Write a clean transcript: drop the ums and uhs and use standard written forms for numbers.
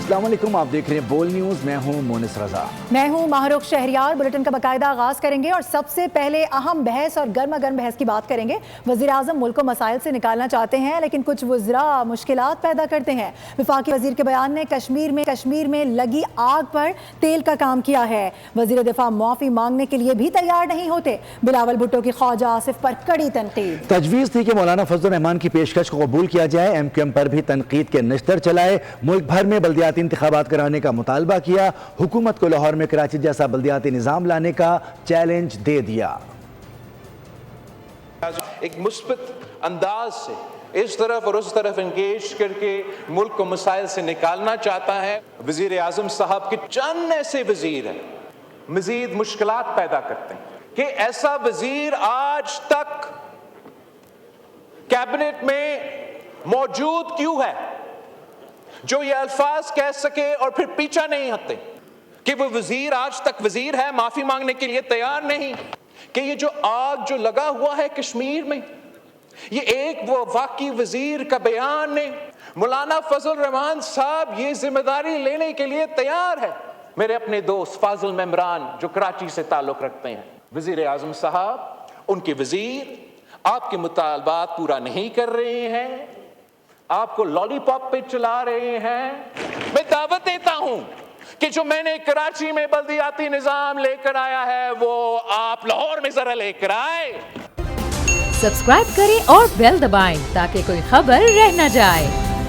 अस्सलाम वालेकुम, आप देख रहे हैं बोल न्यूज़। मैं हूं मोनिस रजा। मैं हूं माहरुख शहरियार। बुलेटिन का बाकायदा आगाज करेंगे और सबसे पहले अहम बहस और गर्मा गर्म बहस की बात करेंगे। वज़ीर आज़म मुल्क को मसाइल से निकालना चाहते हैं, लेकिन कुछ वज़रा मुश्किलात पैदा करते हैं। वफाकी वज़ीर के बयान ने कश्मीर में लगी आग पर तेल का काम किया है। वज़ीर दिफा माफ़ी मांगने के लिए भी तैयार नहीं होते। बिलावल भुट्टो की ख्वाजा आसिफ पर कड़ी तनकीद। तजवीज़ थी कि मौलाना फजल रहमान की पेशकश को कबूल किया जाए। MQM पर भी तनकीद के निश्तर चलाए। मुल्क भर में बल्दियाती इंतखाबात कराने का मुतालबा किया। हुकूमत को लाहौर में कराची जैसा बल्दियाती निज़ाम लाने का चैलेंज दे दिया। एक मुस्बत अंदाज से इस तरफ और उस तरफ इंगेज करके मुल्क को मसाइल से निकालना चाहता है। वजीर आजम साहब के चंद ऐसे वजीर हैं मजीद मुश्किलात पैदा करते हैं कि ऐसा वजीर आज तक कैबिनेट में मौजूद क्यों है जो ये अल्फाज कह सके और फिर पीछा नहीं हटते कि वो वजीर आज तक वजीर है, माफी मांगने के लिए तैयार नहीं। कि ये जो आग जो लगा हुआ है कश्मीर में, ये एक वो वाकई वजीर का बयान है। मौलाना फजल रहमान साहब ये जिम्मेदारी लेने के लिए तैयार है। मेरे अपने दोस्त फाजिल मेमरान जो कराची से ताल्लुक रखते हैं, वजीर आजम साहब उनके वजीर आपके मुतालबात पूरा नहीं कर रहे हैं, आपको लॉलीपॉप पे चला रहे हैं। मैं दावत देता हूं कि जो मैंने कराची में बल्दियाती निजाम लेकर आया है वो आप लाहौर में जरा लेकर आए। सब्सक्राइब करें और बेल दबाएं ताकि कोई खबर रह न जाए।